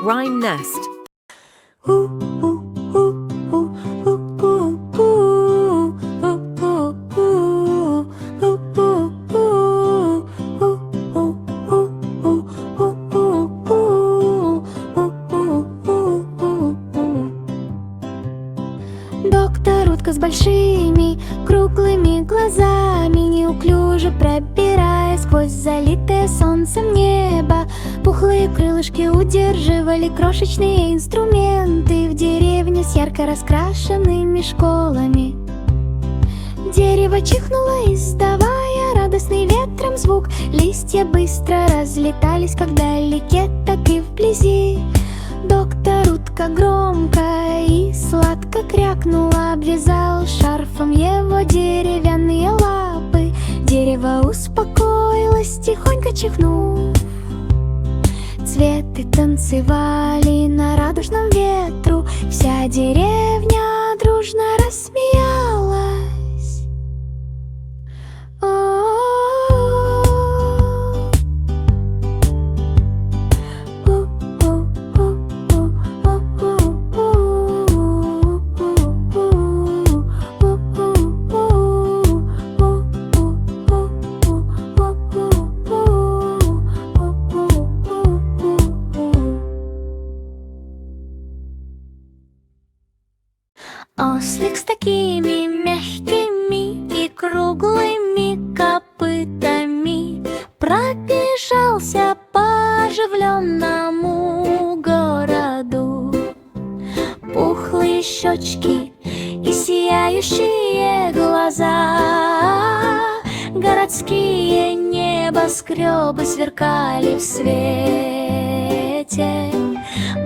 Rhyme Nest. Доктор утка с большими круглыми глазами, неуклюже пробираясь сквозь залитое солнцем небо. Пухлые крылышки удерживали крошечные инструменты в деревне с ярко раскрашенными школами. Дерево чихнуло, издавая радостный ветром звук. Листья быстро разлетались как вдалеке, так и вблизи. Доктор утка громко и сладко крякнула, обвязал шарфом его деревянные лапы. Дерево успокоилось, тихонько чихнув. Цветы танцевали на радужном ветру, вся деревня дружно рассмеялась. Ослик с такими мягкими и круглыми копытами пробежался по оживленному городу. Пухлые щечки и сияющие глаза, городские небоскребы сверкали в свете.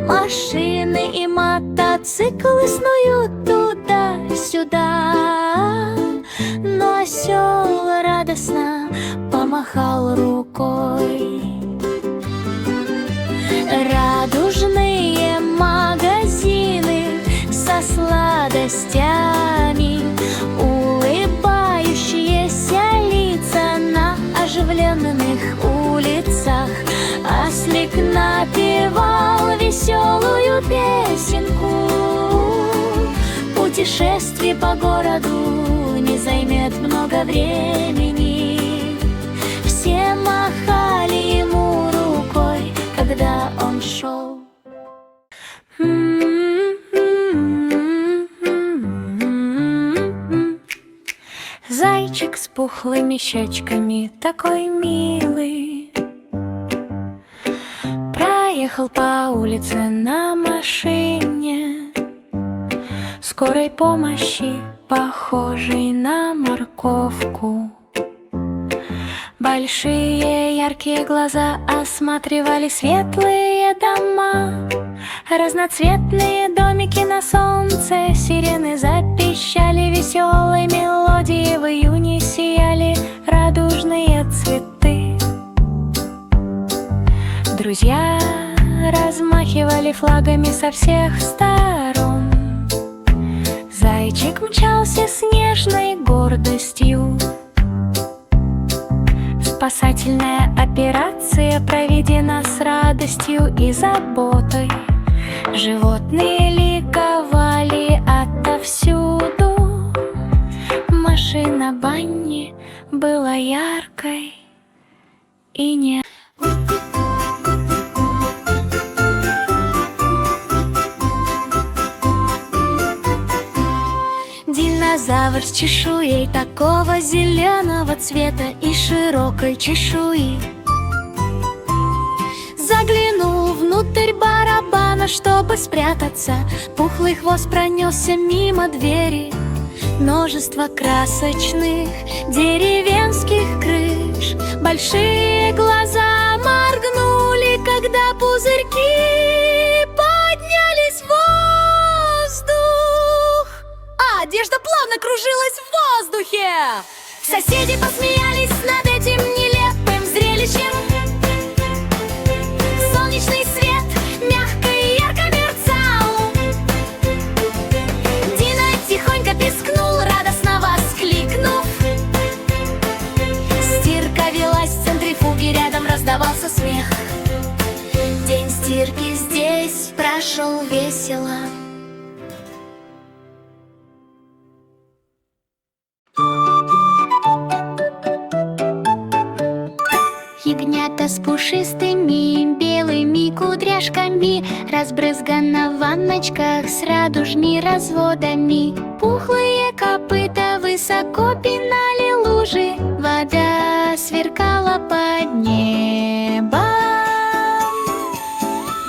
Машины и мотоциклы снуют туда-сюда, но осел радостно помахал рукой. Радужные магазины со сладостями, улыбающиеся лица на оживленных улицах. Ослик напевал веселую песенку. Путешествие по городу не займет много времени. Все махали ему рукой, когда он шел. Зайчик с пухлыми щечками, такой милый, проехал по улице на машине скорой помощи, похожей на морковку. Большие яркие глаза осматривали светлые дома, разноцветные домики на солнце. Сирены запищали веселой мелодии, в июне сияли радужные цветы. Друзья размахивали флагами со всех сторон. Зайчик мчался с нежной гордостью. Спасательная операция проведена с радостью и заботой. Животные ликовали отовсюду. Машина Банни была яркой и не... Динозавр с чешуей такого зеленого цвета и широкой чешуи заглянул внутрь барабана, чтобы спрятаться. Пухлый хвост пронесся мимо двери. Множество красочных деревенских крыш. Большие глаза моргнули, когда пузырьки поднялись в воздух. Одежда плавно кружилась в воздухе. Соседи посмеялись над этим нелепым зрелищем. Солнечный свет мягко и ярко мерцал. Дина тихонько пискнул, радостно воскликнув. Стирка велась в центрифуге, рядом раздавался смех. День стирки здесь шел весело. Ягнята с пушистыми белыми кудряшками, разбрызгана в ванночках с радужными разводами. Пухлые копыта высоко пинали лужи, вода сверкала под небом.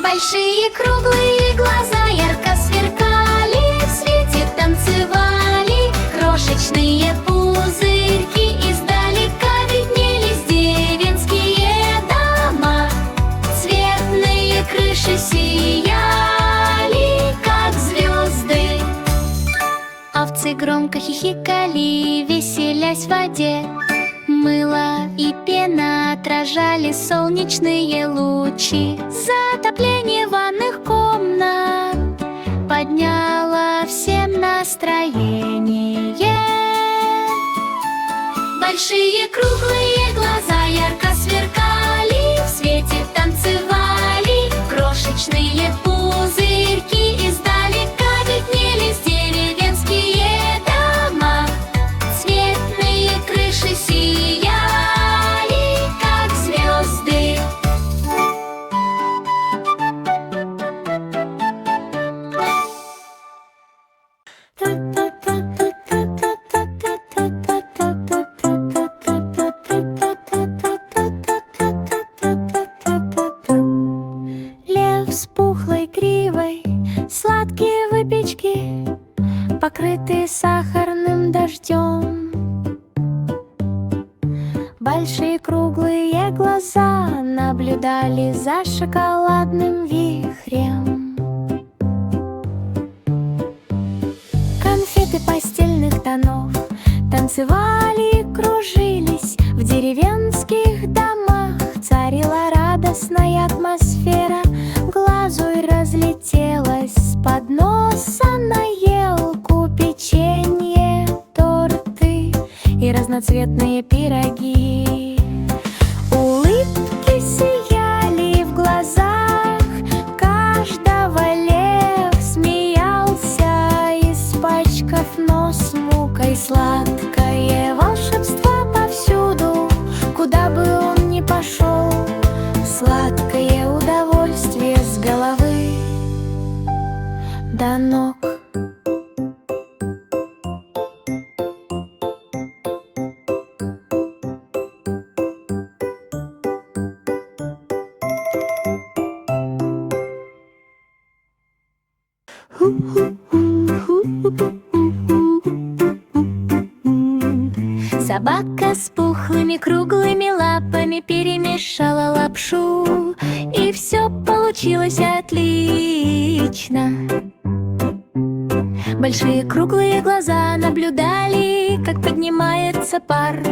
Большие круглые глаза ярко сверкали, в свете танцевали крошечные пузырьки. Издалека виднелись деревенские дома, цветные крыши сияли, как звезды. Овцы громко хихикали, веселясь в воде. Мыло и пена отражали солнечные лучи. Затопление ванных комнат подняло всем настроение. Большие круглые глаза ярко сверкали, в свете танцевали крошечные пузырьки. Издалека виднелись деревенские дома, цветные крыши сияли, как звезды. Лев с пухлой гривой, сладкие выпечки, покрытые сахарным дождем. Большие круглые глаза наблюдали за шоколадным вихрем. Конфеты постельных тонов танцевали и кружились. В деревенских домах царила радостная атмосфера. Глазурь разлетелась с подноса на елку, печенье, торты и разноцветные пироги. Улыбки сияли в глазах каждого. Лев смеялся, испачкав нос мукой. Сладкое волшебство повсюду, куда бы он ни пошел. Сладкое удовольствие с головы до ног. Собака с пухлыми круглыми лапами перемешала лапшу, и все получилось отлично. Большие круглые глаза наблюдали, как поднимается пар.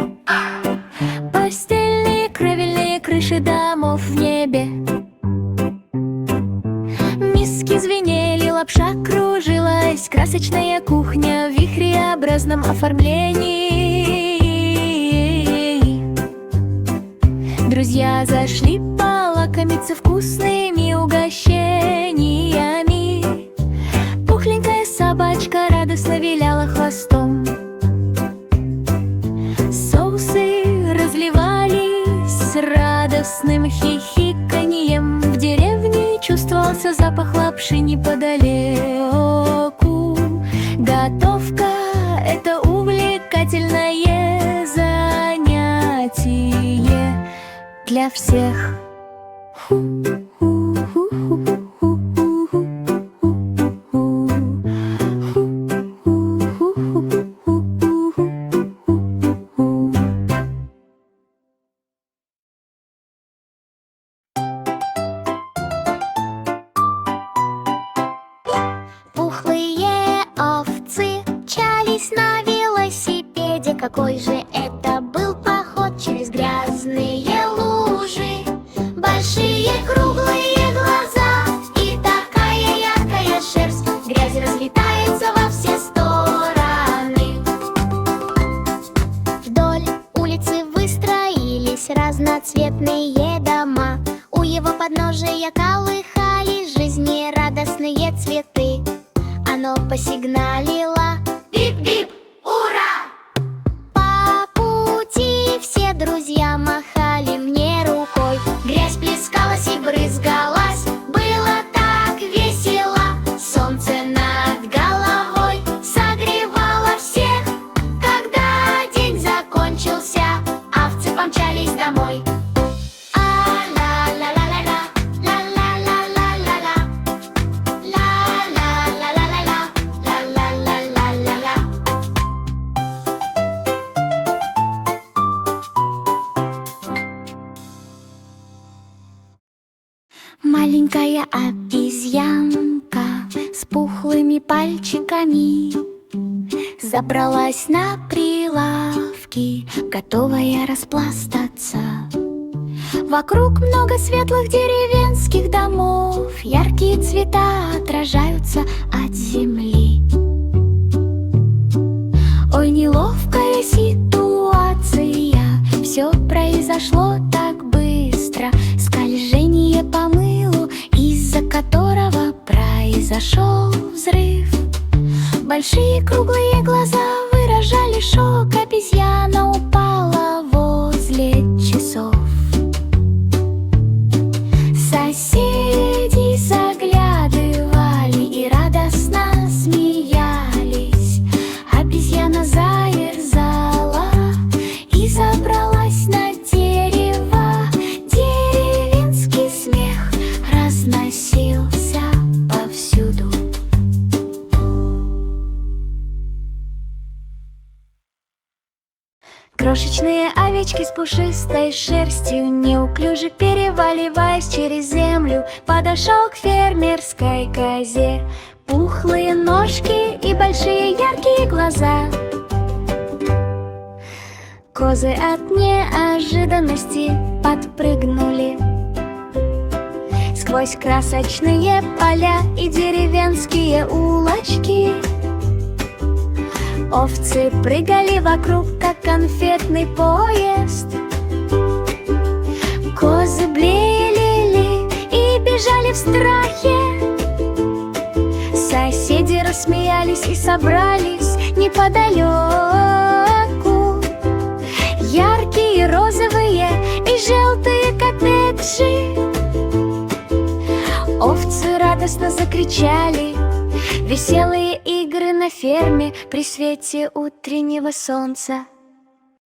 Постельные кровельные крыши домов в небе. Миски звенели, лапша кружилась, красочная кухня в вихреобразном оформлении. Друзья зашли полакомиться вкусными угощениями. Пухленькая собачка радостно виляла хвостом. Соусы разливались с радостным хихиканьем. В деревне чувствовался запах лапши неподалеку. Готовка — это увлекательное занятие для всех. Пухлые овцы мчались на велосипеде. Какой же это был поход через грязные лужи. Большие круглые глаза и такая яркая шерсть. Грязь разлетается во все стороны. Вдоль улицы выстроились разноцветные дома. У его подножия колыхались жизнерадостные посигналила: бип-бип, ура! По пути все друзья махали мне рукой. Грязь плескалась и брызгалась, было так весело. Солнце над головой согревало всех. Когда день закончился, овцы помчались домой. Маленькая обезьянка с пухлыми пальчиками забралась на прилавки, готовая распластаться. Вокруг много светлых деревенских домов, яркие цвета отражаются от земли. Ой, неловкая ситуация, все произошло так быстро. Скольжение по мылу, из-за которого произошел взрыв. Большие круглые глаза выражали шок. Обезьяна упала возле часов. Соседи заглядывали и радостно смеялись. Обезьяна заерзала и забралась на дерево. Деревенский смех разносился повсюду. Крошечные овечки с пушистой шерстью, неуклюже переваливаясь через землю, подошел к фермерской козе. Пухлые ножки и большие яркие глаза. Козы от неожиданности подпрыгнули сквозь красочные поля и деревенские улочки. Овцы прыгали вокруг, как конфетный поезд. Козы блеяли и бежали в страхе. Соседи рассмеялись и собрались неподалеку. Яркие, розовые и желтые коттеджи. Овцы радостно закричали. Веселые игры на ферме при свете утреннего солнца.